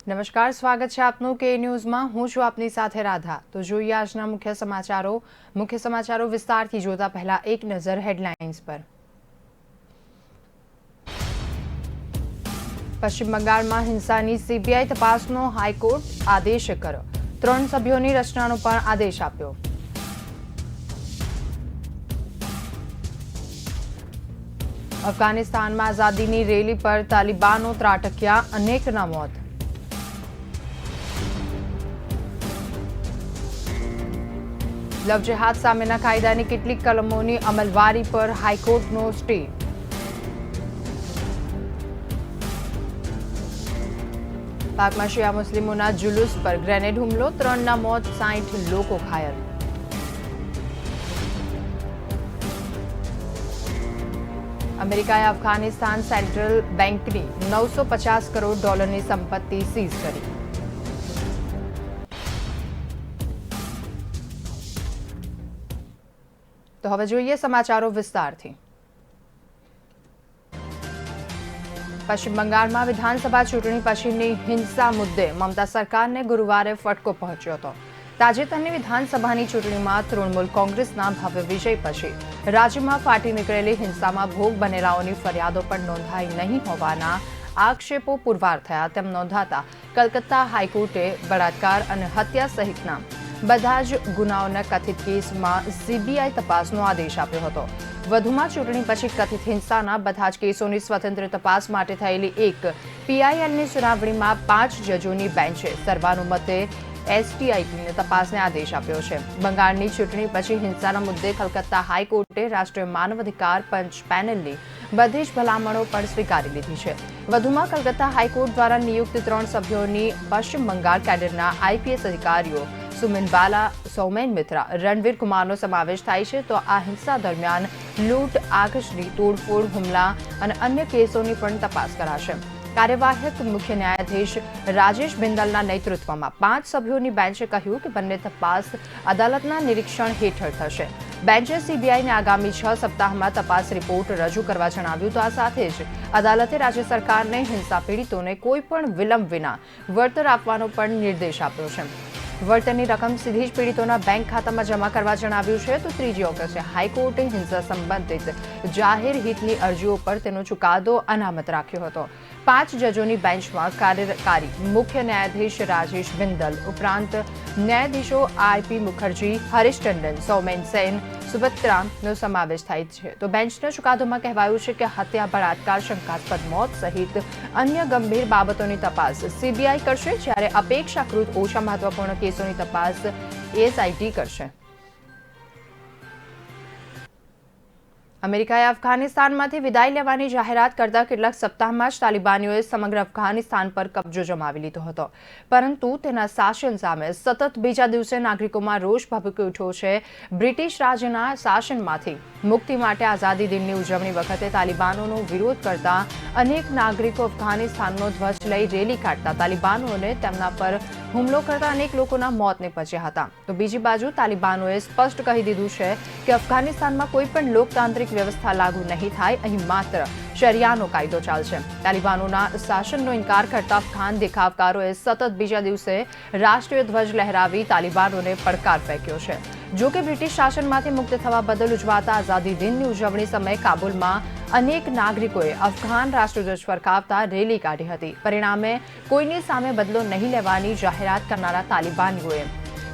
નમસ્કાર, સ્વાગત છે આપનું કે ન્યૂઝમાં। હું છું આપની સાથે રાધા। તો જોઈએ આજના મુખ્ય સમાચારો વિસ્તારથી જોતા પહેલા એક નજર હેડલાઇન્સ પર। પશ્ચિમ બંગાળમાં હિંસાની સીબીઆઈ તપાસનો હાઈકોર્ટ આદેશ કર્યો। 3 સભ્યોની રચનાનો પણ આદેશ આપ્યો। અફઘાનિસ્તાનમાં આઝાદીની રેલી પર તાલિબાનો ત્રાટક્યા, અનેકના મોત। લવ જેહાદ સામેના કાયદાની કેટલીક કલમોની અમલવારી પર હાઈકોર્ટનો સ્ટે। પાકમાં શિયા મુસ્લિમોના જુલુસ પર ગ્રેનેડ હુમલો, 3ના મોત, 60 લોકો ઘાયલ। અમેરિકાએ અફઘાનિસ્તાન સેન્ટ્રલ બેંકની $950 કરોડની સંપત્તિ સીઝ કરી। તો હવે જોઈએ સમાચારો વિસ્તારથી। પશ્ચિમ બંગાળમાં વિધાનસભા ચૂંટણી પછીની હિંસા મુદ્દે મમતા સરકારને ગુરુવારે ફટકો પહોંચ્યો હતો। તાજેતરની વિધાનસભાની ચૂંટણીમાં તૃણમૂલ કોંગ્રેસના ભવ્ય વિજય પછી રાજ્યમાં ફાટી નીકળેલી હિંસામાં ભોગ બનેલાઓની ફરિયાદો પણ નોંધાઈ નહીં હોવાના આક્ષેપો પુરવાર થયા તેમ નોંધાતા કલકત્તા હાઈકોર્ટે બળાત્કાર અને હત્યા સહિતના બધા જ ગુનાઓના કથિત કેસમાં સીબીઆઈ તપાસનો આદેશ આપ્યો હતો। વધુમાં ચૂંટણી પછી કથિત હિંસાના બધા જ કેસોની સ્વતંત્ર તપાસ માટે થયેલી એક પીઆઈએલની સુનાવણીમાં 5 જજોની બેન્ચે સર્વાનુમતે એસટીઆઈટીને તપાસને આદેશ આપ્યો છે। બંગાળની ચૂંટણી પછી હિંસાના મુદ્દે કલકત્તા હાઈકોર્ટે રાષ્ટ્રીય માનવ અધિકાર પંચ પેનલની બધી જ ભલામણો પણ સ્વીકારી લીધી છે। વધુમાં કલકત્તા હાઈકોર્ટ દ્વારા નિયુક્ત 3 સભ્યોની પશ્ચિમ બંગાળ કેડરના આઈપીએસ અધિકારીઓ સુમિન બાલા, સૌમેન મિત્રા, રણવીર કુમારનો સમાવેશ થાય છે। તો આ હિંસા દરમિયાન લૂંટ, આગજની તોડફોડ, હુમલા અને અન્ય કેસોની પણ તપાસ કરાશે। કાર્યવાહક મુખ્ય ન્યાયાધીશ રાજેશ બિંદલના નેતૃત્વમાં 5 સભ્યોની બેન્ચે કહ્યું કે બંને તપાસ અદાલતના નિરીક્ષણ હેઠળ થશે। બેન્ચે સીબીઆઈને આગામી 6 સપ્તાહમાં તપાસ રિપોર્ટ રજૂ કરવા જણાવ્યું। તો આ સાથે જ અદાલતે રાજ્ય સરકારને હિંસા પીડિતોને કોઈ પણ વિલંબ વિના વળતર આપવાનો પણ નિર્દેશ આપ્યો છે। વળતરની રકમ સીધી જ પીડિતોના બેંક ખાતામાં જમા કરવા જણાવ્યું છે। તો 3 ઓગસ્ટે હાઈકોર્ટે હિંસા સંબંધિત જાહેર હિતની અરજીઓ પર તેનો ચુકાદો અનામત રાખ્યો હતો। 5 જજોની બેન્ચમાં કાર્યકારી મુખ્ય ન્યાયાધીશ રાજેશ બિંદલ ઉપરાંત ન્યાયાધીશો આઈપી મુખર્જી, હરીશ ટંડન, સૌમેન સેન, સુભદ્રાનો સમાવેશ થાય છે। તો બેન્ચના ચુકાદોમાં કહેવાયું છે કે હત્યા, બળાત્કાર, શંકાસ્પદ મોત સહિત અન્ય ગંભીર બાબતોની તપાસ સીબીઆઈ કરશે, જ્યારે અપેક્ષાકૃત ઓછા મહત્વપૂર્ણ કેસોની તપાસ એસઆઈટી કરશે। અમેરિકાએ અફઘાનિસ્તાનમાંથી વિદાય લેવાની જાહેરાત કરતા કેટલાક સપ્તાહમાં જ તાલિબાનીઓએ સમગ્ર અફઘાનિસ્તાન પર કબજો જમાવી લીધો હતો, પરંતુ તેના શાસન સામે સતત બીજા દિવસે નાગરિકોમાં રોષ ભભૂકી ઉઠ્યો છે। બ્રિટિશ રાજના શાસનમાંથી મુક્તિ માટે આઝાદી દિનની ઉજવણી વખતે તાલિબાનોનો વિરોધ કરતા અનેક નાગરિકો અફઘાનિસ્તાનનો ધ્વજ લઈ રેલી કાઢતા તાલિબાનોને તેમના પર હુમલો કરતા અનેક લોકોના મોત નીપજ્યા હતા। તો બીજી બાજુ તાલિબાનોએ સ્પષ્ટ કહી દીધું છે કે અફઘાનિસ્તાનમાં કોઈ પણ લોકતાંત્રિક વ્યવસ્થા લાગુ નહીં થાય, અહીં માત્ર શરિયાનો કાયદો ચાલશે। તાલિબાનોના શાસનનો ઇનકાર કરતા અફઘાન દેખાવકારોએ સતત બીજા દિવસે રાષ્ટ્રીય ધ્વજ લહેરાવી તાલિબાનોને પડકાર ફેંક્યો છે। જો કે બ્રિટિશ શાસનમાંથી મુક્ત થવા બદલ ઉજવાતા આઝાદી દિનની ઉજવણી સમયે કાબુલમાં અનેક નાગરિકોએ અફઘાન રાષ્ટ્રધ્વજ ફરકાવતા રેલી કાઢી હતી। પરિણામે કોઈની સામે બદલો નહીં લેવાની જાહેરાત કરનારા તાલિબાનીઓએ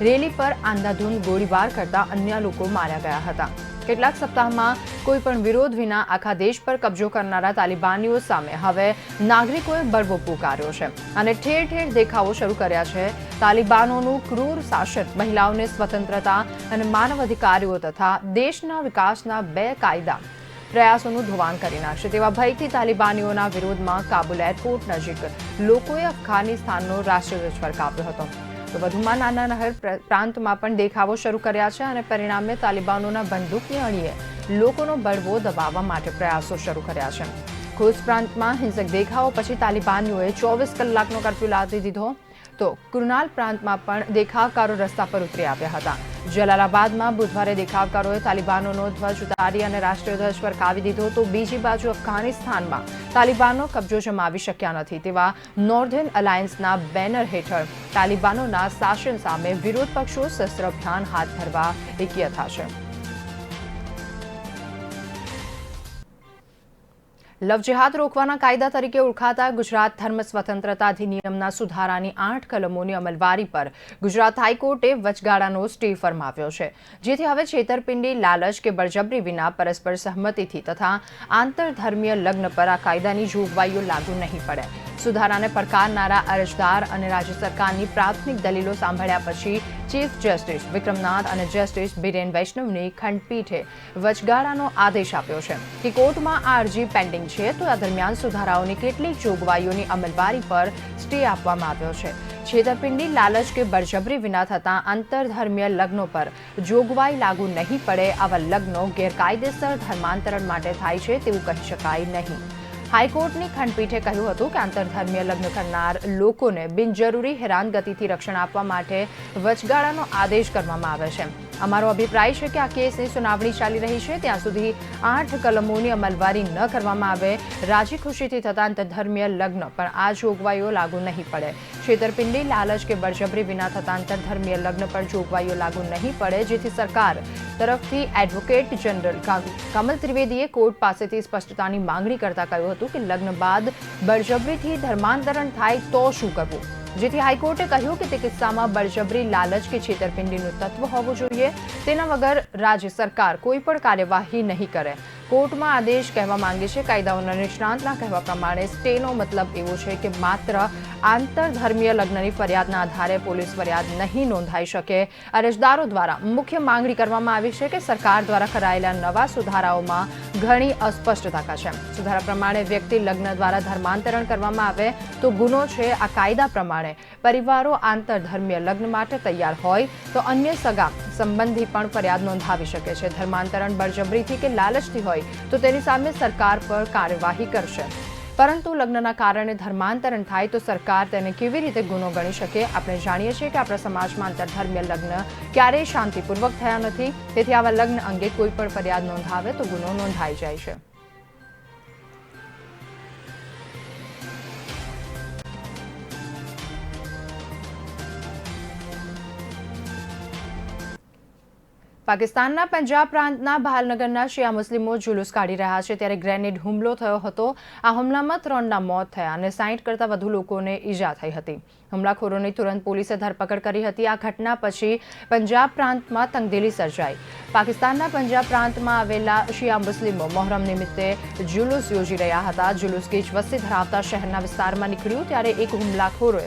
રેલી પર આંધાધૂંધ ગોળીબાર કરતા અન્ય લોકો માર્યા ગયા હતા। કેટલાક સપ્તાહમાં કોઈ પણ વિરોધ વિના આખા દેશ પર કબજો કરનારા તાલિબાનીઓ સામે હવે નાગરિકોએ બળવો પુકાર્યો છે અને ઠેર ઠેર દેખાવો શરૂ કર્યા છે। તાલિબાનોનું ક્રૂર શાસન મહિલાઓને સ્વતંત્રતા અને માનવ અધિકારીઓ તથા દેશના વિકાસના 2 કાયદા પ્રયાસોનું ધોવાણ કરી નાખશે તેવા ભયથી તાલિબાનીઓના વિરોધમાં કાબુલ એરપોર્ટ નજીક લોકોએ અફઘાનિસ્તાનનો રાષ્ટ્રધ્વજ ફરકાવ્યો હતો। તો વધુમાં નાના નહર પ્રાંતમાં પણ દેખાવો શરૂ કર્યા છે અને પરિણામે તાલિબાનોના બંદૂકની અણીએ લોકોનો બળવો દબાવવા માટે પ્રયાસો શરૂ કર્યા છે। ખુશ પ્રાંતમાં હિંસક દેખાવો પછી તાલિબાનીઓએ 24 કલાકનો કર્ફ્યુ લાદી દીધો। તો કુર્નાલ પ્રાંતમાં પણ દેખાવકારો રસ્તા પર ઉતરી આવ્યા હતા। જલાલાબાદમાં બુધવારે દેખાવકારોએ તાલિબાનોનો ધ્વજ ઉતારી અને રાષ્ટ્રીય ધ્વજ ફરકાવી દીધો, તો બીજી બાજુ અફઘાનિસ્તાનમાં તાલિબાનનો કબજો જમાવી શક્યા નથી તેવા નોર્ધન અલાયન્સના બેનર હેઠળ તાલિબાનોના શાસન સામે વિરોધ પક્ષો શસ્ત્ર અભિયાન હાથ ધરવા એકઠા છે. લવ જેહાદ રોકવાના કાયદા તરીકે ઓળખાતા ગુજરાત ધર્મ સ્વતંત્રતા અધિનિયમના સુધારાની 8 કલમોની અમલવારી પર ગુજરાત હાઈકોર્ટે વચગાળાનો સ્ટે ફરમાવ્યો છે, જેથી હવે છેતરપિંડી, લાલચ કે બળજબરી વિના પરસ્પર સહમતિથી તથા આંતરધર્મીય લગ્ન પર આ કાયદાની જોગવાઈઓ લાગુ નહીં પડે. સુધારાને પડકારનારા અરજદાર અને રાજ્ય સરકારની પ્રાથમિક દલીલો સાંભળ્યા પછી ચીફ જસ્ટિસ વિક્રમનાથ અને જસ્ટિસ બિરેન વૈષ્ણવની ખંડપીઠે વચગાળાનો આદેશ આપ્યો છે કે કોર્ટમાં આ અરજી પેન્ડિંગ છે, તો આ દરમિયાન સુધારાઓની કેટલીક જોગવાઈઓની અમલવારી પર સ્ટે આપવામાં આવ્યો છે. છેતરપિંડી, લાલચ કે બળજબરી વિના થતા આંતરધર્મીય લગ્નો પર જોગવાઈ લાગુ નહીં પડે. આવા લગ્નો ગેરકાયદેસર ધર્માંતરણ માટે થાય છે તેવું કહી શકાય નહીં. હાઈકોર્ટની ખંડપીઠે કહ્યું હતું કે આંતરધર્મીય લગ્ન કરનાર લોકોને બિનજરૂરી હેરાનગતિથી રક્ષણ આપવા માટે વચગાળાનો આદેશ કરવામાં આવે છે. અમારો અભિપ્રાય છે કે આ કેસની સુનાવણી ચાલી રહી છે ત્યાં સુધી 8 કલમોની અમલવારી ન કરવામાં આવે. રાજી ખુશીથી થતા આંતરધર્મીય લગ્ન પર આ જોગવાઈઓ લાગુ નહીં પડે. છેતરપિંડી, લાલચ કે બળજબરી વિના થતા આંતરધર્મીય લગ્ન પર જોગવાઈઓ લાગુ નહીં પડે, જેથી સરકાર તરફથી એડવોકેટ જનરલ કમલ ત્રિવેદીએ કોર્ટ પાસેથી સ્પષ્ટતાની માંગણી કરતા કહ્યું હતું કે લગ્ન બાદ બળજબરીથી ધર્માંતરણ થાય તો શું કરવું, જેથી હાઈકોર્ટે કહ્યું કે તે કિસ્સામાં બળજબરી, લાલચ કે છેતરપિંડીનું તત્વ હોવું જોઈએ. તેના વગર રાજ્ય સરકાર કોઈ પણ કાર્યવાહી નહીં કરે. કોર્ટમાં આદેશ કહેવા માંગે છે. કાયદાઓના નિષ્ણાંતના કહેવા પ્રમાણે સ્ટેનો મતલબ એવો છે કે માત્ર આંતરધર્મીય લગ્નની ફરિયાદના આધારે પોલીસ ફરિયાદ નહીં નોંધાઈ શકે. અરજદારો દ્વારા મુખ્ય માંગણી કરવામાં આવી છે કે સરકાર દ્વારા કરાયેલા નવા સુધારાઓમાં ઘણી અસ્પષ્ટતા છે. સુધારા પ્રમાણે વ્યક્તિ લગ્ન દ્વારા ધર્માંતરણ કરવામાં આવે તો ગુનો છે. આ કાયદા પ્રમાણે પરિવારો આંતરધર્મીય લગ્ન માટે તૈયાર હોય તો અન્ય સગા સંબંધી પણ ફરિયાદ નોંધાવી શકે છે. ધર્માંતરણ બળજબરીથી કે લાલચથી હોય તો તેની સામે સરકાર પર કાર્યવાહી કરશે. પરંતુ લગ્નના કારણે ધર્માંતરણ થાય તો સરકાર તેને કેવી રીતે ગુનો ગણી શકે? આપણે જાણીએ છીએ કે આપણા સમાજમાં આંતરધર્મીય લગ્ન ક્યારેય શાંતિપૂર્વક થયા નથી, તેથી આવા લગ્ન અંગે કોઈ પણ ફરિયાદ નોંધાવે તો ગુનો નોંધાઈ જાય છે. પાકિસ્તાનના પંજાબ પ્રાંતના ભાલનગરના શિયા મુસ્લિમો જુલુસ કાઢી રહ્યા છે, ત્યારે ગ્રેનેડ હુમલો થયો હતો. આ હુમલામાં 3ના મોત થયા અને 60 કરતાં વધુ લોકોને ઈજા થઈ હતી. હુમલાખોરોની તુરંત પોલીસે ધરપકડ કરી હતી. આ ઘટના પછી પંજાબ પ્રાંતમાં તંગદિલી સર્જાઈ. પાકિસ્તાનના પંજાબ પ્રાંતમાં આવેલા શિયા મુસ્લિમો મોહરમ નિમિત્તે જુલુસ યોજી રહ્યા હતા. જુલુસ ગીચ વસ્તી ધરાવતા શહેરના વિસ્તારમાં નીકળ્યું ત્યારે એક હુમલાખોરોએ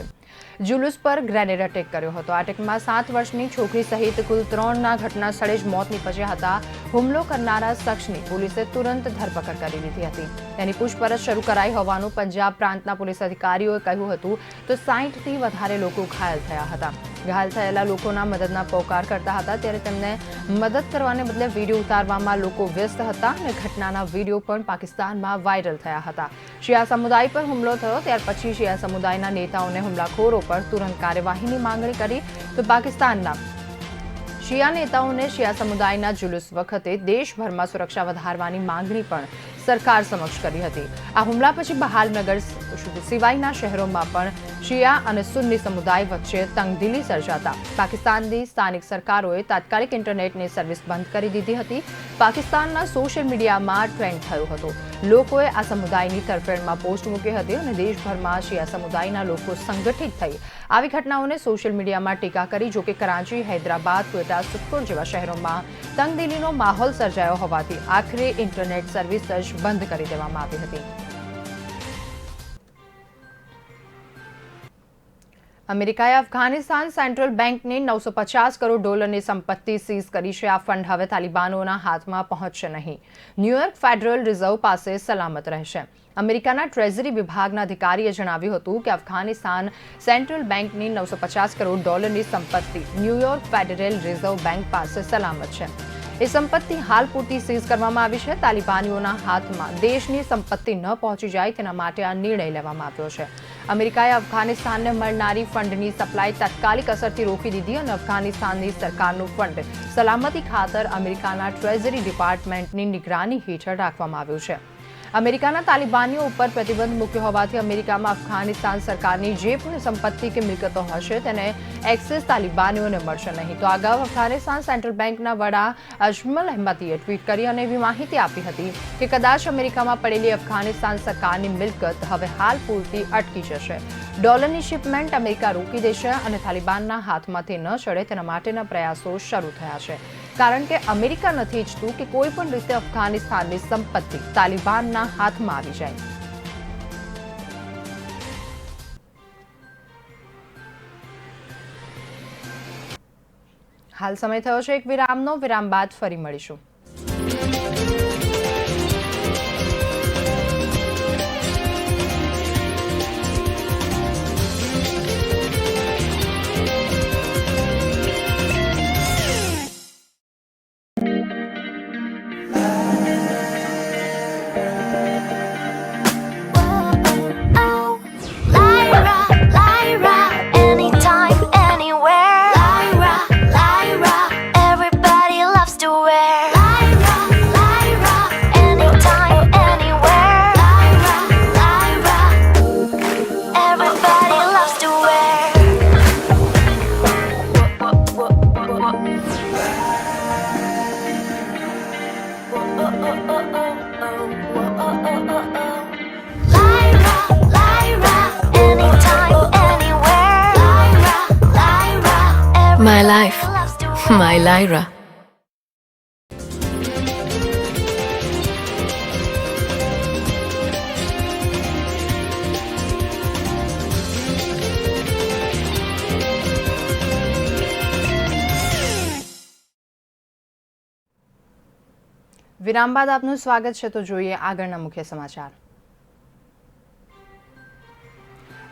જુલુસ પર ગ્રેનેડ અટેક કર્યો હતો. આ અટેકમાં 7 વર્ષની છોકરી સહિત કુલ 3ના ઘટના સ્થળે જ મોત નીપજ્યા હતા. હુમલો કરનારા શખ્સની પોલીસે તુરંત ધરપકડ કરી લીધી હતી. તેની પૂછપરછ શરૂ કરાઈ હોવાનું પંજાબ પ્રાંતના પોલીસ અધિકારીઓએ કહ્યું હતું. તો 60થી વધારે લોકો ઘાયલ થયા હતા. ઘાયલ થયેલા લોકોના મદદના પોકાર કરતા હતા, ત્યારે તેમને મદદ કરવાને બદલે વિડીયો ઉતારવામાં લોકો વ્યસ્ત હતા અને ઘટનાના વિડીયો પણ પાકિસ્તાનમાં વાયરલ થયા હતા. શિયા સમુદાય પર હુમલો થયો ત્યાર પછી શિયા સમુદાયના નેતાઓને હુમલાખોરો પર તુરંત કાર્યવાહીની માંગણી કરી. તો પાકિસ્તાનના શિયા નેતાઓને શિયા સમુદાયના જુલુસ વખતે દેશભરમાં સુરક્ષા વધારવાની માંગણી પણ સરકાર સમક્ષ કરી હતી. આ હુમલા પછી બહાલનગર સિવાયના શહેરોમાં પણ શિયા અને સુન્ની સમુદાય વચ્ચે તંગદિલી સર્જાતા પાકિસ્તાનની સ્થાનિક સરકારોએ તાત્કાલિક ઇન્ટરનેટની સર્વિસ બંધ કરી દીધી હતી. પાકિસ્તાનના સોશિયલ મીડિયામાં ટ્રેન્ડ થયો હતો. લોકોએ આ સમુદાયની તરફેણમાં પોસ્ટ મૂકી હતી અને દેશભરમાં શિયા સમુદાયના લોકો સંગઠિત થઈ આવી ઘટનાઓને સોશિયલ મીડિયામાં ટીકા કરી. જોકે કરાંચી, હૈદરાબાદ, ક્વેટા, સુખપુર જેવા શહેરોમાં તંગદિલીનો માહોલ સર્જાયો હોવાથી આખરે ઇન્ટરનેટ સર્વિસ જ બંધ કરી દેવામાં આવી હતી. અમેરિકાએ અફઘાનિસ્તાન સેન્ટ્રલ બેંકની $950 કરોડ સંપત્તિ સીઝ કરી છે. આ ફંડ હવે તાલિબાનોના હાથમાં પહોંચશે નહીં. ન્યૂયોર્ક ફેડરલ રિઝર્વ પાસે સલામત રહેશે. અમેરિકાના ટ્રેઝરી વિભાગના અધિકારીએ જણાવ્યું હતું કે અફઘાનિસ્તાન સેન્ટ્રલ બેંકની $950 કરોડ સંપત્તિ ન્યૂયોર્ક ફેડરલ રિઝર્વ બેંક પાસે સલામત છે. એ સંપત્તિ હાલ પૂરતી સીઝ કરવામાં આવી છે. તાલિબાનીઓના હાથમાં દેશની સંપત્તિ ન પહોંચી જાય તેના માટે આ નિર્ણય લેવામાં આવ્યો છે. અમેરિકાએ અફઘાનિસ્તાનને મળનારી ફંડની સપ્લાય તાત્કાલિક અસરથી રોકી દીધી અને અફઘાનિસ્તાનની સરકારનું ફંડ સલામતી ખાતર અમેરિકાના ટ્રેઝરી ડિપાર્ટમેન્ટની નિગરાની હેઠળ રાખવામાં આવ્યું છે. અમેરિકાના તાલિબાનીઓ ઉપર પ્રતિબંધ મૂક્યો હોવાથી અમેરિકામાં અફઘાનિસ્તાન સરકારની જે પણ સંપત્તિ કે મિલકતો હશે તેને એક્સેસ તાલિબાનીઓને મળશે નહીં. તો અગાઉ અફઘાનિસ્તાન સેન્ટ્રલ બેંકના વડા અજમલ અહેમદીએ ટ્વીટ કરી અને એવી માહિતી આપી હતી કે કદાચ અમેરિકામાં પડેલી અફઘાનિસ્તાન સરકારની મિલકત હવે હાલ પૂરતી અટકી જશે. ડોલરની શિપમેન્ટ અમેરિકા રોકી દેશે અને તાલિબાનના હાથમાંથી ન ચડે તેના માટેના પ્રયાસો શરૂ થયા છે. કારણ કે અમેરિકા નથી ઈચ્છતું કે કોઈ પણ રીતે અફઘાનિસ્તાનની સંપત્તિ તાલિબાનના હાથમાં આવી જાય. હાલ સમય થયો છે એક વિરામનો. વિરામ બાદ ફરી મળીશું. My life, my Lyra. વિરામ બાદ આપનું સ્વાગત છે. તો જોઈએ આગળના મુખ્ય સમાચાર.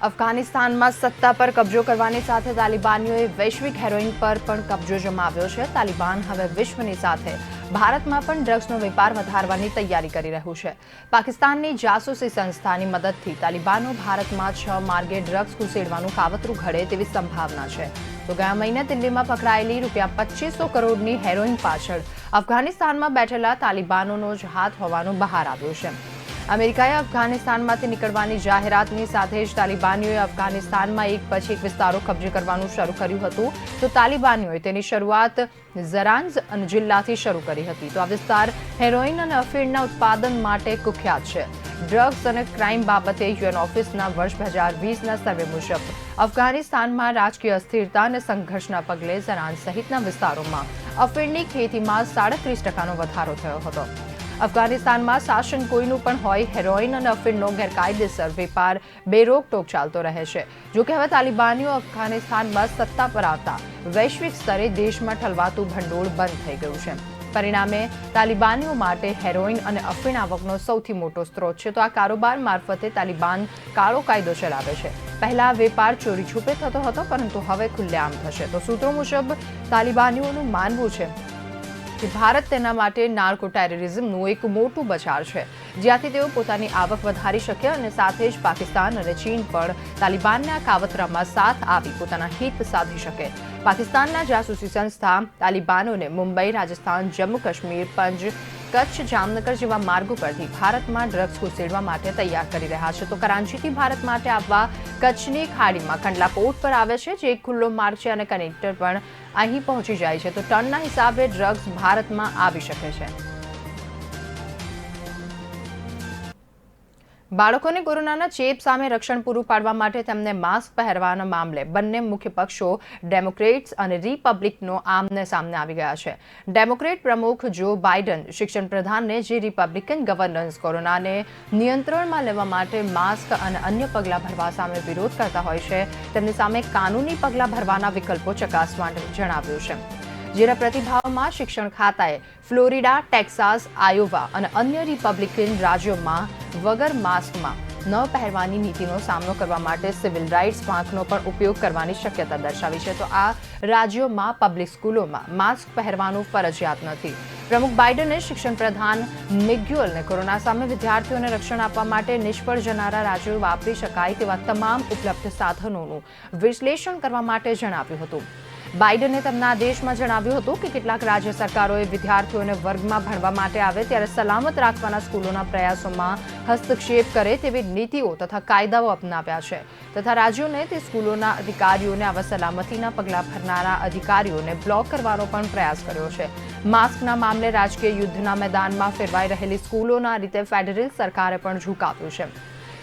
અફઘાનિસ્તાનમાં સત્તા પર કબજો કરવાની સાથે તાલિબાનીઓએ વૈશ્વિક હેરોઇન પર પણ કબજો જમાવ્યો છે. તાલિબાન હવે વિશ્વની સાથે ભારતમાં પણ ડ્રગ્સનો વેપાર વધારવાની તૈયારી કરી રહ્યું છે. પાકિસ્તાનની જાસૂસી સંસ્થાની મદદથી તાલિબાનો ભારતમાં 6 માર્ગે ડ્રગ્સ ઘુસેડવાનું કાવતરું ઘડે તેવી સંભાવના છે. તો ગયા મહિને દિલ્હીમાં પકડાયેલી ₹2500 કરોડની હેરોઇન પાછળ અફઘાનિસ્તાનમાં બેઠેલા તાલિબાનોનો જ હાથ હોવાનું બહાર આવ્યું છે. અમેરિકાએ અફઘાનિસ્તાનમાંથી નીકળવાની જાહેરાતની સાથે જ તાલિબાનીઓએ અફઘાનિસ્તાનમાં એક પછી એક વિસ્તારો કબજે કરવાનું શરૂ કર્યું હતું. તો તાલિબાનીઓએ તેની શરૂઆત ઝરાન્જ જિલ્લાથી શરૂ કરી હતી. તો આ વિસ્તાર હેરોઇન અને અફીણના ઉત્પાદન માટે કુખ્યાત છે. ડ્રગ્સ અને ક્રાઇમ બાબતે યુએન ઓફિસના વર્ષ 2020ના સર્વે મુજબ અફઘાનિસ્તાનમાં રાજકીય અસ્થિરતા અને સંઘર્ષના પગલે ઝરાન્જ સહિતના વિસ્તારોમાં અફીણની ખેતીમાં 37% વધારો થયો હતો. અફઘાનિસ્તાનમાં શાસન કોઈનું પણ હોય, હેરોઇન અને અફીણનો ગેરકાયદેસર વેપાર બેરોકટોક ચાલતો રહે છે. જોકે હવે તાલિબાનીઓ અફઘાનિસ્તાનમાં સત્તા પર આવતા વૈશ્વિક સ્તરે દેશમાં ઠલવાતું ભંડોળ બંધ થઈ ગયું છે. પરિણામે તાલિબાનીઓ માટે હેરોઇન અને અફીણ આવકનો સૌથી મોટો સ્ત્રોત છે. તો આ કારોબાર મારફતે તાલિબાન કાળો કાયદો ચલાવે છે. પહેલા વેપાર ચોરી છુપે થતો હતો, પરંતુ હવે ખુલ્લેઆમ થશે. તો સૂત્રો મુજબ તાલિબાનીઓનું માનવું છે કે ભારત તેના માટે નાર્કો ટેરરિઝમનું એક મોટું બજાર છે, જ્યાંથી તેઓ પોતાની આવક વધારી શકે અને સાથે જ પાકિસ્તાન અને ચીન પણ તાલિબાનના કાવતરામાં સાથ આવી પોતાના હિત સાધી શકે. પાકિસ્તાનના જાસૂસી સંસ્થા તાલિબાનોને મુંબઈ, રાજસ્થાન, જમ્મુ કાશ્મીર, પંજ, કચ્છ, જામનગર જેવા માર્ગો પરથી ભારતમાં ડ્રગ્સ ઘુસેડવા માટે તૈયાર કરી રહ્યા છે. તો કરાંચીથી ભારત માટે આવવા કચ્છની ખાડીમાં કંડલા પોર્ટ પર આવે છે, જે એક ખુલ્લો માર્ગ છે અને કનેક્ટર પણ અહીં પહોંચી જાય છે. તો ટનના હિસાબે ડ્રગ્સ ભારતમાં આવી શકે છે. બાળકોને કોરોનાના ચેપ સામે રક્ષણ પૂરું પાડવા માટે તેમને માસ્ક પહેરવાના મામલે બંને મુખ્ય પક્ષો ડેમોક્રેટ્સ અને રિપબ્લિકનો આમને સામને આવી ગયા છે. ડેમોક્રેટ પ્રમુખ જો બાઇડન શિક્ષણ પ્રધાનને જે રિપબ્લિકન ગવર્નન્સ કોરોનાને નિયંત્રણમાં લેવા માટે માસ્ક અને અન્ય પગલાં ભરવા સામે વિરોધ કરતા હોય છે, તેમની સામે કાનૂની પગલાં ભરવાના વિકલ્પો ચકાસવા જણાવ્યું છે. જેના પ્રતિભાવમાં શિક્ષણ ખાતાએ ફ્લોરિડા, ટેક્સાસ, આયોવા અને અન્ય રિપબ્લિકન રાજ્યોમાં વગર માસ્કમાં ન પહેરવાની નીતિનો સામનો કરવા માટે સિવિલ રાઇટ્સ પાંખનો પણ ઉપયોગ કરવાની શક્યતા દર્શાવી છે. તો આ રાજ્યોમાં પબ્લિક સ્કૂલોમાં માસ્ક પહેરવાનું ફરજિયાત નથી. પ્રમુખ બાઇડને શિક્ષણ પ્રધાન મિગ્યુઅલને કોરોના સામે વિદ્યાર્થીઓને રક્ષણ આપવા માટે નિષ્ફળ જનારા રાજ્યો વાપરી શકાય તેવા તમામ ઉપલબ્ધ સાધનોનું વિશ્લેષણ કરવા માટે જણાવ્યું હતું. બાઇડને તેમના આદેશમાં જણાવ્યું હતું કે કેટલાક રાજ્ય સરકારોએ વિદ્યાર્થીઓને વર્ગમાં ભણવા માટે આવે ત્યારે સલામત રાખવાના સ્કૂલોના પ્રયાસોમાં હસ્તક્ષેપ કરે તેવી નીતિઓ તથા કાયદાઓ અપનાવ્યા છે તથા રાજ્યોને તે સ્કૂલોના અધિકારીઓને આવા સલામતીના પગલાં ભરનારા અધિકારીઓને બ્લોક કરવાનો પણ પ્રયાસ કર્યો છે. માસ્કના મામલે રાજકીય યુદ્ધના મેદાનમાં ફેરવાઈ રહેલી સ્કૂલોના રીતે ફેડરલ સરકારે પણ ઝુકાવ્યું છે.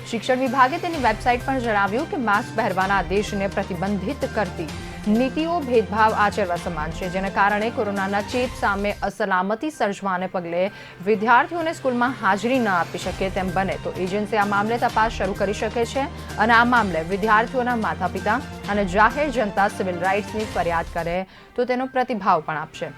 શિક્ષણ વિભાગે તેની વેબસાઇટ પર જણાવ્યું કે માસ્ક પહેરવાના આદેશને પ્રતિબંધિત કરતી નીતિઓ ભેદભાવ આચરવા સમાન છે, જેને કારણે કોરોનાના ચેપ સામે અસલામતી સર્જવાને પગલે વિદ્યાર્થીઓને સ્કૂલમાં હાજરી ન આપી શકે તેમ બને તો એજન્સી આ મામલે તપાસ શરૂ કરી શકે છે અને આ મામલે વિદ્યાર્થીઓના માતા-પિતા અને જાહેર જનતા સિવિલ રાઇટ્સની ફરિયાદ કરે તો તેનો પ્રતિભાવ પણ આપશે.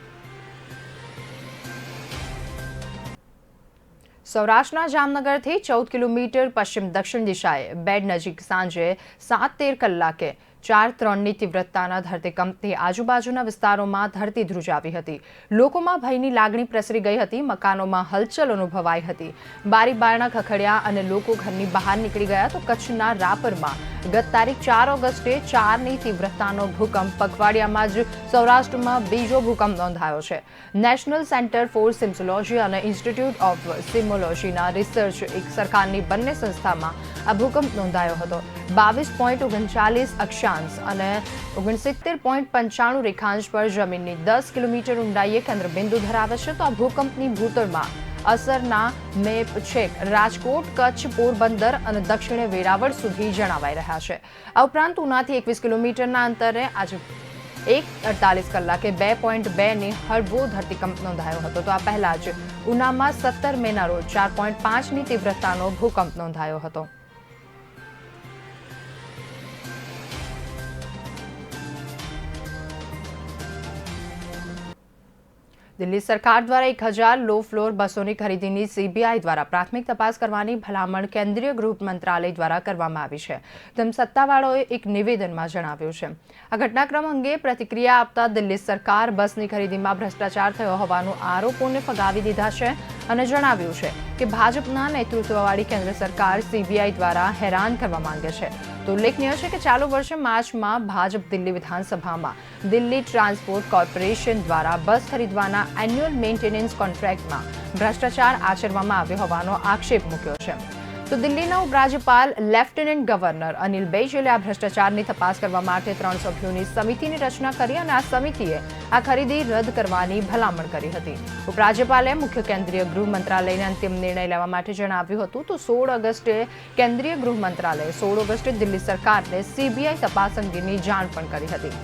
સૌરાષ્ટ્રના જામનગરથી 14 કિલોમીટર પશ્ચિમ દક્ષિણ દિશાએ બેડ નજીક સાંજે 7:13 કલાકે 4.3ની તીવ્રતાના ધરતીકંપથી આજુબાજુના વિસ્તારોમાં ધરતી ધ્રુજાવી હતી. લોકોમાં ભયની લાગણી પ્રસરી ગઈ હતી. મકાનોમાં હલચલ અનુભવાઈ હતી. બારી બારણા ખખડ્યા અને લોકો ઘરની બહાર નીકળી ગયા તો કચ્છના રાપરમાં ગત તારીખ 4 ઓગસ્ટે 4ની તીવ્રતાનો ભૂકંપ પખવાડિયામાં જ સૌરાષ્ટ્રમાં બીજો ભૂકંપ નોંધાયો છે. નેશનલ સેન્ટર ફોર સિમ્સોલોજી અને ઇન્સ્ટિટ્યૂટ ઓફ સિમોલોજીના રિસર્ચ એક સરકારની બંને સંસ્થામાં આ ભૂકંપ નોંધાયો હતો. 22.39 અક્ષાંશ અને 69.95 રેખાંશ પર જમીનની 10 કિલોમીટર ઊંડાઈએ કેન્દ્રબિંદુ ધરાવે છે. તો આ ભૂકંપની ભૂતળમાં અસરના મેપ છેક રાજકોટ, કચ્છ, પોરબંદર અને દક્ષિણે વેરાવળ સુધી જણાવાઈ રહ્યા છે. આ ઉપરાંત ઉનાથી 21 કિલોમીટરના અંતરે આજે 1:48 કલાકે 2.2ની હળવો ધરતીકંપ નોંધાયો હતો. તો આ પહેલા જ ઉનામાં 17 મેના રોજ 4.5ની તીવ્રતાનો ભૂકંપ નોંધાયો હતો. દિલ્હી સરકાર દ્વારા 1000 લો ફ્લોર બસોની ખરીદીની સીબીઆઈ દ્વારા પ્રાથમિક તપાસ કરવાની ભલામણ કેન્દ્રીય ગૃહ મંત્રાલય દ્વારા કરવામાં આવી છે તેમ સત્તાવાળાઓએ એક નિવેદનમાં જણાવ્યું છે. આ ઘટનાક્રમ અંગે પ્રતિક્રિયા આપતા દિલ્હી સરકાર બસની ખરીદીમાં ભ્રષ્ટાચાર થયો હોવાનું આરોપોને ફગાવી દીધા છે અને જણાવ્યું છે કે ભાજપના નેતૃત્વવાળી કેન્દ્ર સરકાર સીબીઆઈ દ્વારા હેરાન કરવા માંગે છે. તો ઉલ્લેખનીય છે કે ચાલુ વર્ષે માર્ચમાં ભાજપ દિલ્હી વિધાનસભામાં દિલ્હી ટ્રાન્સપોર્ટ કોર્પોરેશન દ્વારા બસ ખરીદવાના એન્યુઅલ મેન્ટેનન્સ કોન્ટ્રાક્ટમાં ભ્રષ્ટાચાર આચરવામાં આવ્યો હોવાનો આક્ષેપ મૂક્યો છે. તો દિલ્હીના ઉપરાજ્યપાલ લેફ્ટનન્ટ ગવર્નર અનિલ બૈજલે આ ભ્રષ્ટાચારની તપાસ કરવા માટે 3 સભ્યોની સમિતિની રચના કરી અને આ સમિતિએ આ ખરીદી રદ કરવાની ભલામણ કરી હતી. ઉપરાજ્યપાલે મુખ્ય કેન્દ્રીય ગૃહ મંત્રાલયને અંતિમ નિર્ણય લેવા માટે જણાવ્યું હતું. તો 16 ઓગસ્ટે કેન્દ્રીય ગૃહ મંત્રાલયે 16 ઓગસ્ટે દિલ્હી સરકારને સીબીઆઈ તપાસ અંગેની જાણ પણ કરી હતી.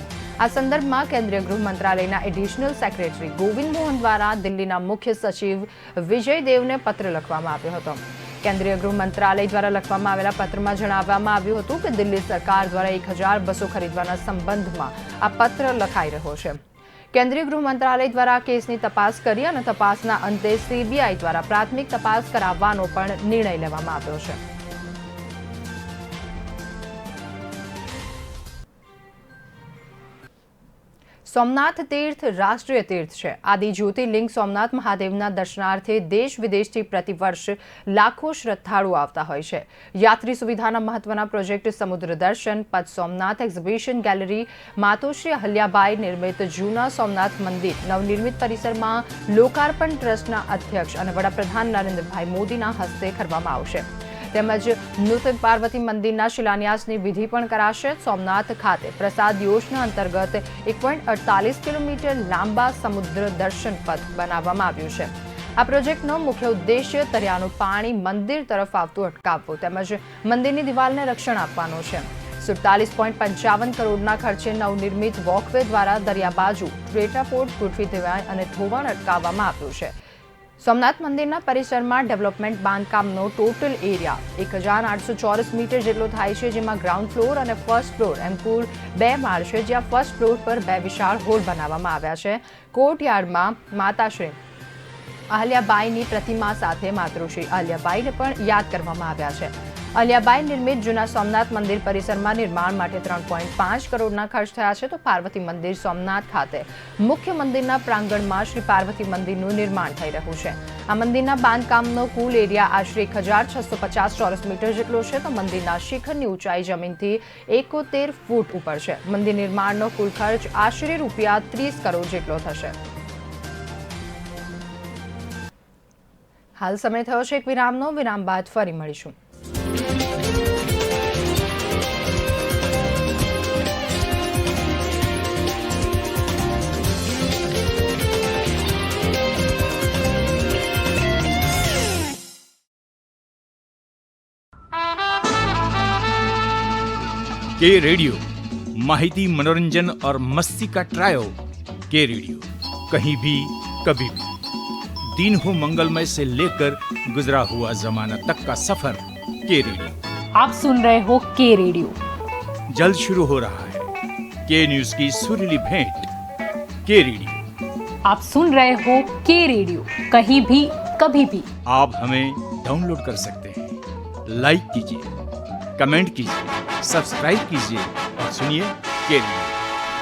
આ સંદર્ભમાં કેન્દ્રીય ગૃહ મંત્રાલયના એડિશનલ સેક્રેટરી ગોવિંદ મોહન દ્વારા દિલ્હીના મુખ્ય સચિવ વિજય દેવને પત્ર લખવામાં આવ્યો હતો. કેન્દ્રીય ગૃહ મંત્રાલય દ્વારા લખવામાં આવેલા પત્રમાં જણાવવામાં આવ્યું હતું કે દિલ્હી સરકાર દ્વારા 1000 બસો ખરીદવાના સંબંધમાં આ પત્ર લખાઈ રહ્યો છે. કેન્દ્રીય ગૃહ મંત્રાલય દ્વારા આ કેસની તપાસ કરી અને તપાસના અંતે સીબીઆઈ દ્વારા પ્રાથમિક તપાસ કરાવવાનો પણ નિર્ણય લેવામાં આવ્યો છે. સોમનાથ તીર્થ રાષ્ટ્રીય તીર્થ છે. આદિ જ્યોતિર્લિંગ સોમનાથ મહાદેવના દર્શનાર્થે દેશ વિદેશથી પ્રતિવર્ષ લાખો શ્રદ્ધાળુઓ આવતા હોય છે. યાત્રી સુવિધાના મહત્વના પ્રોજેક્ટ સમુદ્ર દર્શન, પદ સોમનાથ એક્ઝિબિશન ગેલેરી, માતોશ્રી અહલ્યાબાઈ નિર્મિત જૂના સોમનાથ મંદિર નવનિર્મિત પરિસરમાં લોકાર્પણ ટ્રસ્ટના અધ્યક્ષ અને વડાપ્રધાન નરેન્દ્રભાઈ મોદીના હસ્તે કરવામાં આવશે. તેમજ નૂતન પાર્વતી મંદિરના શિલાન્યાસની વિધિ પણ કરાશે. સોમનાથ ખાતે પ્રસાદ યોજના અંતર્ગત 1.48 કિલોમીટર લાંબા સમુદ્ર દર્શન પથ બનાવવામાં આવ્યું છે. આ પ્રોજેક્ટનો મુખ્ય ઉદ્દેશ્ય તળિયાનું પાણી મંદિર તરફ આવતું અટકાવવું તેમજ મંદિરની દિવાલને રક્ષણ આપવાનો છે. 47.55 કરોડના ખર્ચે નવનિર્મિત વોકવે દ્વારા દરિયા બાજુ ટેટ્રાપોડ ગોઠવી દેવાય અને ધોવાણ અટકાવવામાં આવ્યું છે. સોમનાથ મંદિરના પરિસરમાં ડેવલપમેન્ટ બાંધકામનો ટોટલ એરિયા 1800 ચોરસ મીટર જેટલો થાય છે, જેમાં ગ્રાઉન્ડ ફ્લોર અને ફર્સ્ટ ફ્લોર એમ કુલ 2 માળ છે, જ્યાં ફર્સ્ટ ફ્લોર પર 2 વિશાળ હોલ બનાવવામાં આવ્યા છે. કોર્ટયાર્ડમાં માતાશ્રી અહલ્યાબાઈની પ્રતિમા સાથે માતૃશ્રી અહલ્યાબાઈને પણ યાદ કરવામાં આવ્યા છે. અલિયાબાઈ નિર્મિત જૂના સોમનાથ મંદિર પરિસરમાં નિર્માણ માટે 3.5 કરોડના ખર્ચ થયા છે તો પાર્વતી મંદિર સોમનાથ ખાતે મુખ્ય મંદિરના પ્રાંગણમાં શ્રી પાર્વતી મંદિરનું નિર્માણ થઈ રહ્યું છે. આ મંદિરના બાંધકામનો કુલ એરિયા આશરે 1650 ચોરસ મીટર જેટલો છે તો મંદિરના શિખરની ઊંચાઈ જમીનથી 71 ફૂટ ઉપર છે. મંદિર નિર્માણનો કુલ ખર્ચ આશરે રૂપિયા 30 કરોડ જેટલો થશે. હાલ સમય થયો છે એક વિરામનો. વિરામ બાદ ફરી મળીશું. के रेडियो माहिती, मनोरंजन और मस्ती का ट्रायो. के रेडियो कहीं भी कभी भी, दिन हो मंगलमय से लेकर गुजरा हुआ जमाना तक का सफर. के रेडियो आप सुन रहे हो के रेडियो. जल्द शुरू हो रहा है के न्यूज की सुरीली भेंट. के रेडियो आप सुन रहे हो के रेडियो कहीं भी कभी भी. आप हमें डाउनलोड कर सकते हैं. लाइक कीजिए, कमेंट कीजिए, सब्सक्राइब कीजिए और सुनिए के रेडियो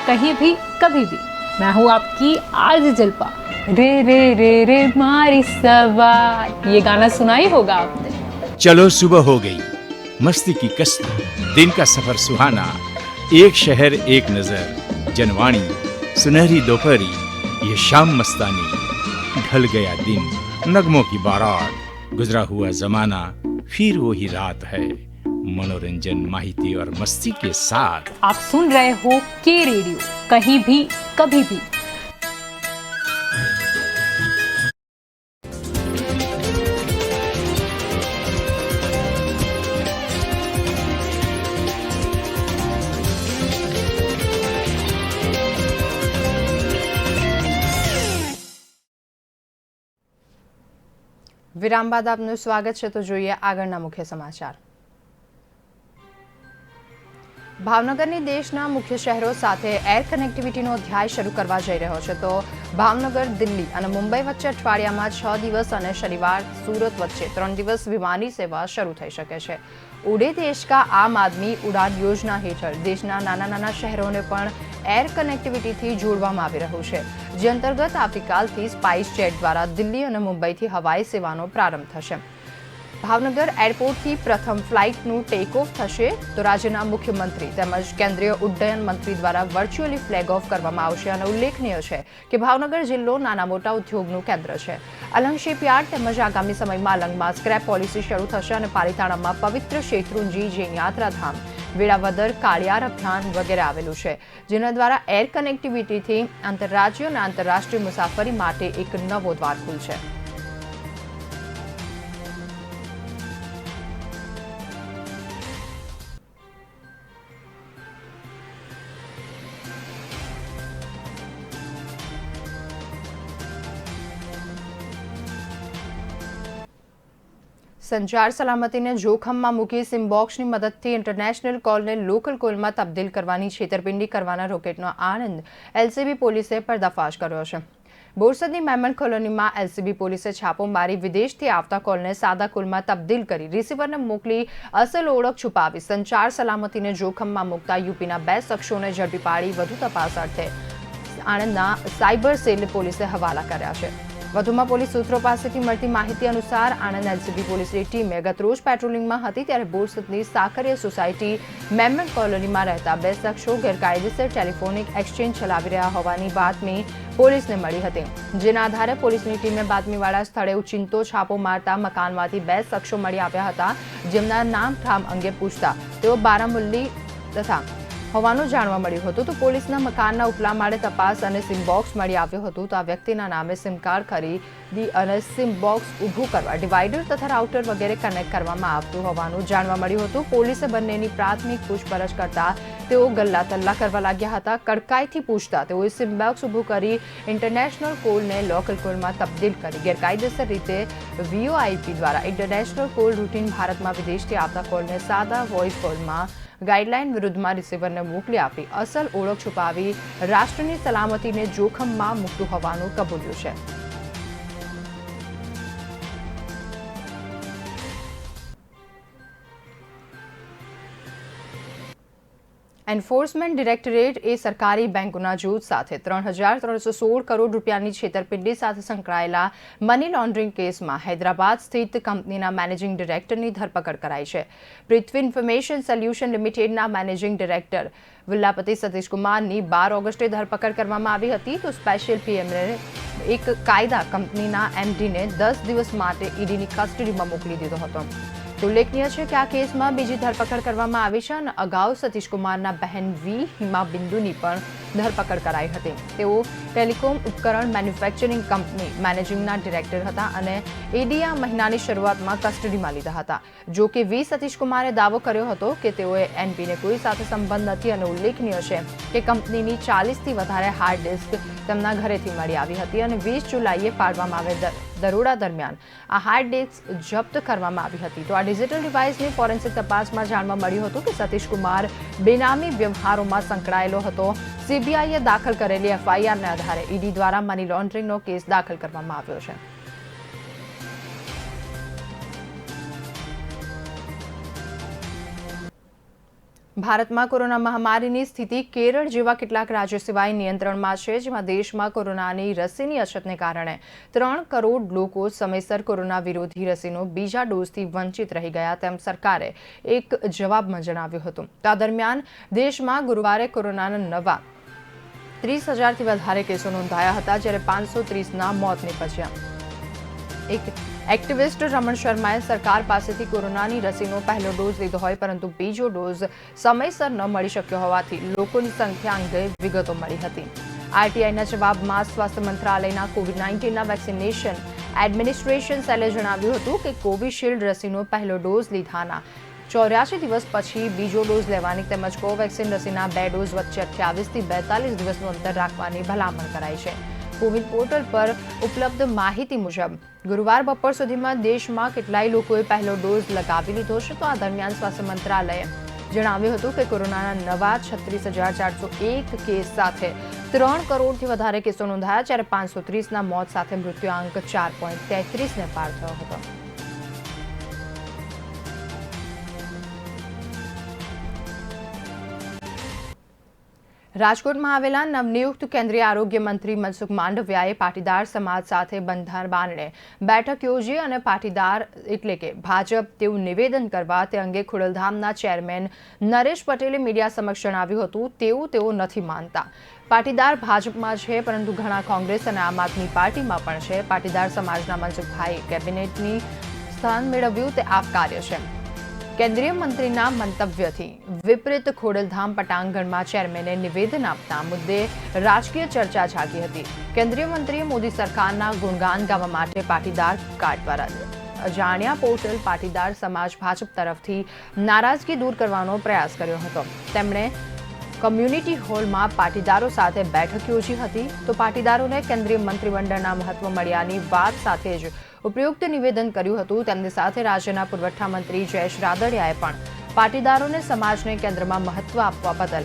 कहीं भी कभी भी. मैं हूँ आपकी आज जलपा. रे रे रे रे मारी सवार, ये गाना सुना ही होगा आपने. चलो सुबह हो गई, मस्ती की कश्ती, दिन का सफर सुहाना, एक शहर एक नजर, जनवाणी, सुनहरी दोपहरी, ये शाम मस्तानी, ढल गया दिन, नगमों की बारात, गुजरा हुआ जमाना, फिर वही रात है, मनोरंजन, माहिती और मस्ती के साथ. आप सुन रहे हो के रेडियो कहीं भी कभी भी. વિરામ બાદ આપનું સ્વાગત છે. તો જોઈએ આગળના મુખ્ય સમાચાર. ભાવનગરની દેશના મુખ્ય શહેરો સાથે એર કનેક્ટિવિટીનો અધ્યાય શરૂ કરવા જઈ રહ્યો છે તો ભાવનગર, દિલ્હી અને મુંબઈ વચ્ચે અઠવાડિયામાં 6 દિવસ અને શનિવાર સુરત વચ્ચે 3 દિવસ વિમાની સેવા શરૂ થઈ શકે છે. ઉડે દેશ કા આમ આદમી ઉડાન યોજના હેઠળ દેશના નાના નાના શહેરોને પણ એર કનેક્ટિવિટીથી જોડવામાં આવી રહ્યું છે, જે અંતર્ગત આવતીકાલથી સ્પાઇસ જેટ દ્વારા દિલ્હી અને મુંબઈથી હવાઈ સેવાનો પ્રારંભ થશે. ભાવનગર એરપોર્ટથી પ્રથમ ફ્લાઇટનું ટેક ઓફ થશે તો રાજ્યના મુખ્યમંત્રી તેમજ કેન્દ્રીય ઉડ્ડયન મંત્રી દ્વારા વર્ચ્યુઅલી ફ્લેગ ઓફ કરવામાં આવશે. અને ઉલ્લેખનીય છે કે ભાવનગર જિલ્લો નાના મોટા ઉદ્યોગનું કેન્દ્ર છે. અલંગ શિપયાર્ડ તેમજ આગામી સમયમાં અલંગમાં સ્ક્રેપ પોલિસી શરૂ થશે અને પાલિતાણામાં પવિત્ર શેત્રુંજી જૈન યાત્રાધામ, વેળાવદર, કાળિયાર અભિયાન વગેરે આવેલું છે, જેના દ્વારા એર કનેક્ટિવિટીથી આંતરરાજ્ય અને આંતરરાષ્ટ્રીય મુસાફરી માટે એક નવો દ્વાર ખુલશે. સંચાર સલામતીને જોખમમાં મૂકી સિમબોક્સની મદદથી ઇન્ટરનેશનલ કોલને લોકલ કોલમાં તબદીલ કરવાની છેતરપિંડી કરવાના રોકેટનો આણંદ એલસીબી પોલીસે પર્દાફાશ કર્યો છે. બોરસદની મેમન કોલોનીમાં એલસીબી પોલીસે છાપો મારી વિદેશથી આવતા કોલને સાદા કોલમાં તબદીલ કરી રિસીવરને મોકલી અસલ ઓળખ છુપાવી સંચાર સલામતીને જોખમમાં મૂકતા યુપીના 2 શખ્સોને ઝડપી પાડી વધુ તપાસ અર્થે આણંદના સાયબર સેલ પોલીસે હવાલા કર્યા છે. વધુમાં પોલીસ સૂત્રો પાસેથી મળતી માહિતી અનુસાર આણંદ એલસીબી પોલીસની ટીમે ગતરોજ પેટ્રોલિંગમાં હતી ત્યારે બોરસદની સાકરિયા સોસાયટી મેમન કોલોનીમાં રહેતા 2 શખ્સો ગેરકાયદેસર ટેલિફોનિક એક્સચેન્જ ચલાવી રહ્યા હોવાની બાતમી પોલીસને મળી હતી, જેના આધારે પોલીસની ટીમે બાતમીવાળા સ્થળે ઉચિંતો છાપો મારતા મકાનમાંથી 2 શખ્સો મળી આવ્યા હતા, જેમના નામ ઠામ અંગે પૂછતા તેઓ બારામુલ્લી તથા હોવાનું જાણવા મળ્યું હતું. તો પોલીસના મકાનના ઉપલા માળે તપાસ અને સિમ બોક્સ મળી આવ્યું હતું. તો આ વ્યક્તિના નામે સિમ કાર્ડ ખરીદી અને સિમ બોક્સ ઊભું કરવા ડિવાઈડર તથા રાઉટર વગેરે કનેક્ટ કરવામાં આવતું હોવાનું જાણવા મળ્યું હતું. પોલીસે બંનેની પ્રાથમિક પૂછપરછ કરતા તેઓ ગલ્લા તલ્લા કરવા લાગ્યા હતા. કડકાઈથી પૂછતા તેઓએ સિમ બોક્સ ઊભું કરી ઇન્ટરનેશનલ કોલને લોકલ કોલમાં તબદીલ કરી ગેરકાયદેસર રીતે વીઓઆઈપી દ્વારા ઇન્ટરનેશનલ કોલ રૂટીન ભારતમાં વિદેશથી આવતા કોલને સાદા વોઇસ કોલમાં ગાઈડલાઈન વિરુદ્ધમાં રિસીવરને મોકલી આપી અસલ ઓળખ છુપાવી રાષ્ટ્રની સલામતીને જોખમમાં મૂકતું હોવાનું કબૂલ્યું છે. એન્ફોર્સમેન્ટ ડિરેક્ટરેટ એ સરકારી બેંકોના જૂથ સાથે 3,316 કરોડ રૂપિયાની છેતરપિંડી સાથે સંકળાયેલા મની લોન્ડરિંગ કેસમાં હૈદરાબાદ સ્થિત કંપનીના મેનેજિંગ ડિરેક્ટરની ધરપકડ કરાઈ છે. પૃથ્વી ઇન્ફોર્મેશન સોલ્યુશન લિમિટેડના મેનેજિંગ ડિરેક્ટર વિલ્લાપતિ સતીશકુમારની 12 ઓગસ્ટે ધરપકડ કરવામાં આવી હતી. તો સ્પેશિયલ પીએમએ એક કાયદા કંપનીના એમડીને 10 દિવસ માટે ઈડીની કસ્ટડીમાં મોકલી દીધો હતો. ઉલ્લેખનીય છે કે આ કેસમાં બીજી ધરપકડ કરવામાં આવી છે અને અગાઉ સતીશકુમારના બહેન વી હિમા બિંદુની પણ ધરપકડ કરાઈ હતી. તેઓ ટેલિકોમ ઉપકરણ મેન્યુફેક્ચરિંગ કંપની મેનેજિંગના ડિરેક્ટર હતા અને ઈડીએ આ મહિનાની શરૂઆતમાં કસ્ટડીમાં લીધા હતા. જો કે વી સતીશકુમારે દાવો કર્યો હતો કે તેઓએ એનપીને કોઈ સાથે સંબંધ નથી અને ઉલ્લેખનીય છે કે કંપનીની 40થી વધારે હાર્ડ ડિસ્ક તેમના ઘરેથી મળી આવી હતી અને 20 જુલાઈએ પાડવામાં આવેલ દરોડા દરમિયાન આ હાર્ડ ડિસ્ક જપ્ત કરવામાં આવી હતી. તો આ ડિજિટલ ડિવાઇસની ફોરેન્સિક તપાસમાં જાણવા મળ્યું હતું કે સતીશકુમાર બેનામી વ્યવહારોમાં સંકળાયેલો હતો. સીબીઆઈએ દાખલ કરેલી એફઆઈઆરને આધારે ઈડી દ્વારા મની લોન્ડરિંગનો કેસ દાખલ કરવામાં આવ્યો છે. ભારતમાં કોરોના મહામારીની સ્થિતિ કેરળ જેવા કેટલાક રાજ્યો સિવાય નિયંત્રણમાં છે, જેમાં દેશમાં કોરોનાની રસીની અછતને કારણે 3 કરોડ લોકો સમયસર કોરોના વિરોધી રસીનો બીજા ડોઝથી વંચિત રહી ગયા તેમ સરકારે એક જવાબમાં જણાવ્યું હતું. આ દરમિયાન દેશમાં ગુરુવારે કોરોનાના નવા 30,000થી વધારે કેસો નોંધાયા હતા, જ્યારે 530ના મોત નીપજ્યા. એક એક્ટિવિસ્ટ રમણ શર્માએ સરકાર પાસેથી કોરોનાની રસીનો પહેલો ડોઝ લીધો હોય પરંતુ બીજો ડોઝ સમયસર ન મળી શક્યો હોવાથી લોકોની સંખ્યા અંગે વિગતો મળી હતી. આરટીઆઈના જવાબમાં સ્વાસ્થ્ય મંત્રાલયના કોવિડ-19ના વેક્સિનેશન એડમિનિસ્ટ્રેશન સેલે જણાવ્યું હતું કે કોવિશિલ્ડ રસીનો પહેલો ડોઝ લીધાના 84 દિવસ પછી બીજો ડોઝ લેવાની તેમજ કોવેક્સિન રસીના 2 ડોઝ વચ્ચે 28થી 42 દિવસનું અંતર રાખવાની ભલામણ કરાઈ છે. કોવિન પોર્ટલ પર ઉપલબ્ધ માહિતી મુજબ ગુરુવાર બપોર સુધીમાં દેશમાં કેટલાય લોકોએ પહેલો ડોઝ લગાવી લીધો છે. તો આ દરમિયાન સ્વાસ્થ્ય મંત્રાલયે જણાવ્યું હતું કે કોરોનાના નવા 36,401 કેસ સાથે 3 કરોડથી વધારે કેસો નોંધાયા, જ્યારે 530ના મોત સાથે મૃત્યુઆંક 4.33ને પાર થયો હતો. રાજકોટમાં આવેલા નવનિયુક્ત કેન્દ્રીય આરોગ્ય મંત્રી મનસુખ માંડવિયાએ પાટીદાર સમાજ સાથે બંધારબારણે બેઠક યોજી અને પાટીદાર એટલે કે ભાજપ તેવું નિવેદન કરવા તે અંગે ખોડલધામના ચેરમેન નરેશ પટેલે મીડિયા સમક્ષ જણાવ્યું હતું. તેઓ નથી માનતા. પાટીદાર ભાજપમાં છે પરંતુ ઘણા કોંગ્રેસ અને આમ આદમી પાર્ટીમાં પણ છે. પાટીદાર સમાજના મનસુખભાઈ કેબિનેટની સ્થાન મેળવ્યું તે આવકાર્ય છે. કેન્દ્રીય મંત્રીના મંતવ્યથી વિપરીત ખોડલધામ પટાંગણમાં ચેરમેને નિવેદન આપતા મુદ્દે રાજકીય ચર્ચા જાગી હતી. કેન્દ્રીય મંત્રીએ મોદી સરકારના ગુણગાન ગાવા માટે પાટીદાર કાર્ડ દ્વારા અજાણ્યા પોર્ટલ પાટીદાર સમાજ ભાજપ તરફથી નારાજગી દૂર કરવાનો પ્રયાસ કર્યો હતો. તેમણે કમ્યુનિટી હોલમાં પાટીદારો સાથે બેઠક યોજી હતી. તો પાટીદારોને કેન્દ્રીય મંત્રીમંડળના મહત્વ મળ્યાની વાત સાથે જ ઉપયુક્ત નિવેદન કર્યું હતું. તેમની સાથે રાજ્યના પુરવઠા મંત્રી જયેશ રાદડિયાએ પણ પાટીદારોને સમાજને કેન્દ્રમાં મહત્વ આપવા બદલ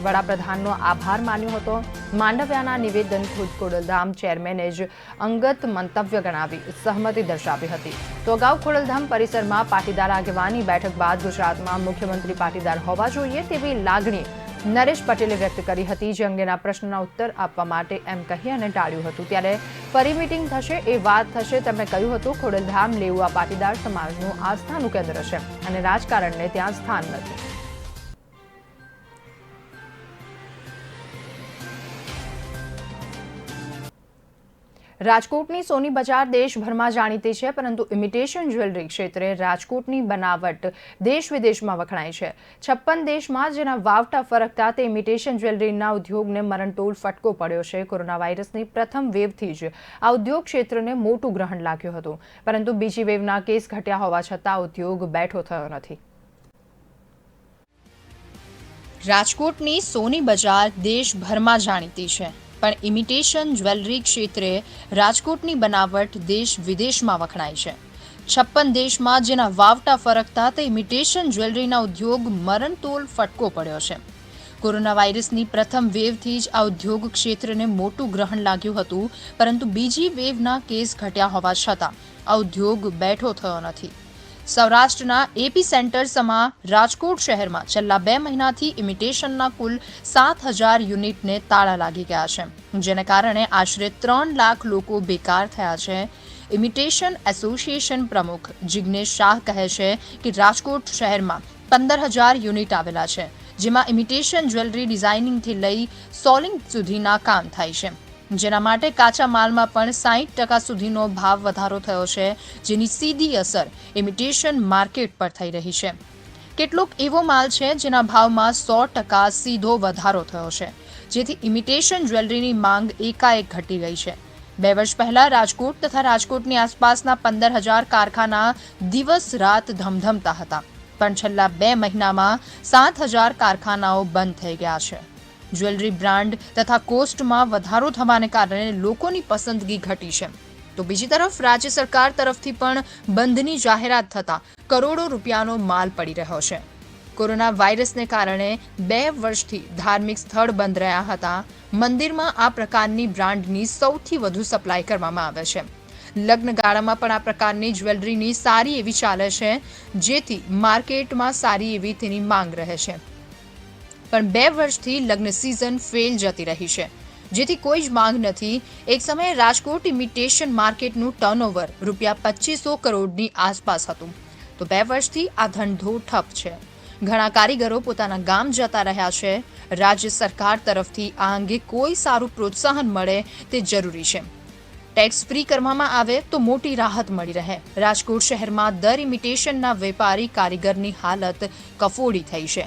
વડાપ્રધાનનો આભાર માન્યો હતો. માંડવિયાના નિવેદન ખુદ ખોડલધામ ચેરમેને જ અંગત મંતવ્ય ગણાવી સહમતિ દર્શાવી હતી. તો અગાઉ ખોડલધામ પરિસરમાં પાટીદાર આગેવાની બેઠક બાદ ગુજરાતમાં મુખ્યમંત્રી પાટીદાર હોવા જોઈએ તેવી લાગણી નરેશ પટેલે વ્યક્ત કરી હતી, જે અંગેના પ્રશ્નના ઉત્તર આપવા માટે એમ કહી અને ટાળ્યું હતું. ત્યારે ફરી મીટિંગ થશે એ વાત થશે. તેમણે કહ્યું હતું ખોડલધામ લેઉવા પાટીદાર સમાજનું આસ્થાનું કેન્દ્ર છે અને રાજકારણને ત્યાં સ્થાન નથી. રાજકોટની સોની બજાર દેશભરમાં જાણીતી છે, પરંતુ ઇમિટેશન જ્વેલરી ક્ષેત્રે રાજકોટની બનાવટ દેશ વિદેશમાં વખણાય છે. 56 દેશમાં જેના વાવટા ફરકતા તે ઇમિટેશન જ્વેલરીના ઉદ્યોગને મરણતોલ ફટકો પડ્યો છે. કોરોના વાયરસની પ્રથમ વેવથી જ આ ઉદ્યોગ ક્ષેત્રને મોટું ગ્રહણ લાગ્યું હતું, પરંતુ બીજી વેવના કેસ ઘટ્યા હોવા છતાં ઉદ્યોગ બેઠો થયો નથી. રાજકોટની સોની બજાર દેશભરમાં જાણીતી છે, પણ ઇમિટેશન જ્વેલરી ક્ષેત્રે રાજકોટની બનાવટ દેશ વિદેશમાં વખણાય છે. 56 દેશમાં જેના વાવટા ફરકતા તે ઇમિટેશન જ્વેલરીના ઉદ્યોગ મરણતોલ ફટકો પડ્યો છે. કોરોના વાયરસની પ્રથમ વેવથી જ આ ઉદ્યોગ ક્ષેત્રને મોટું ગ્રહણ લાગ્યું હતું, પરંતુ બીજી વેવના કેસ ઘટ્યા હોવા છતાં આ ઉદ્યોગ બેઠો થયો નથી. સૌરાષ્ટ્રના એપી સેન્ટર સમા રાજકોટ શહેરમાં છેલ્લા 2 મહિનાથી ઇમિટેશનના કુલ 7,000 યુનિટને તાળા લાગી ગયા છે, જેને કારણે આશરે 3 લાખ લોકો બેકાર થયા છે. ઇમિટેશન એસોસિએશન પ્રમુખ જિગ્નેશ શાહ કહે છે કે રાજકોટ શહેરમાં 15,000 યુનિટ આવેલા છે, જેમાં ઇમિટેશન જ્વેલરી ડિઝાઇનિંગથી લઈ સોલિંગ સુધીના કામ થાય છે, જેના માટે કાચા માલમાં પણ 60% સુધીનો ભાવ વધારો થયો છે, જેની સીધી અસર ઇમિટેશન માર્કેટ પર થઈ રહી છે. કેટલોક એવો માલ છે જેના ભાવમાં 100% સીધો વધારો થયો છે, જેથી ઇમિટેશન જ્વેલરીની માંગ એકાએક ઘટી ગઈ છે. 2 વર્ષ પહેલા રાજકોટ તથા રાજકોટની આસપાસના 15,000 કારખાના દિવસ રાત ધમધમતા હતા, પણ છેલ્લા 2 મહિનામાં 7,000 કારખાનાઓ બંધ થઈ ગયા છે. જ્વેલરી બ્રાન્ડ તથા કોસ્ટમાં વધારો થવાને કારણે લોકોની પસંદગી ઘટી છે. તો બીજી તરફ રાજ્ય સરકાર તરફથી પણ બંધની જાહેરાત થતાં કરોડો રૂપિયાનો માલ પડી રહ્યો છે. કોરોના વાયરસને કારણે 2 વર્ષથી ધાર્મિક સ્થળ બંધ રહ્યા હતા. મંદિરમાં આ પ્રકારની બ્રાન્ડની સૌથી વધુ સપ્લાય કરવામાં આવે છે. લગ્ન ગાળામાં પણ આ પ્રકારની જ્વેલરીની સારી એવી ચાલે છે, જેથી માર્કેટમાં સારી એવી તેની માંગ રહે છે. પણ 2 વર્ષથી લગ્ન સિઝન ફેલ જતી રહી છે, જેથી કોઈ જ માંગ નથી. એક સમયે રાજકોટ ઇમિટેશન માર્કેટનું ટર્નઓવર ₹2500 કરોડની આસપાસ હતું, તો 2 વર્ષથી આ ધંધો ઠપ છે. ઘણા કારીગરો પોતાના ગામ જતા રહ્યા છે. રાજ્ય સરકાર તરફથી આ અંગે કોઈ સારું પ્રોત્સાહન મળે તે જરૂરી છે. ટેક્સ ફ્રી કરવામાં આવે તો મોટી રાહત મળી રહે. રાજકોટ શહેરમાં દર ઇમિટેશનના વેપારી કારીગરની હાલત કફોડી થઈ છે.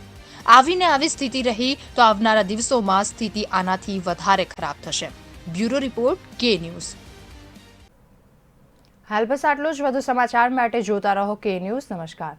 આવી સ્થિતિ રહી તો આવનારા દિવસોમાં સ્થિતિ આનાથી વધારે ખરાબ થશે. બ્યુરો રિપોર્ટ, કે ન્યૂઝ. હાલ બસ આટલું જ. વધુ સમાચાર માટે જોતા રહો કે ન્યૂઝ. નમસ્કાર.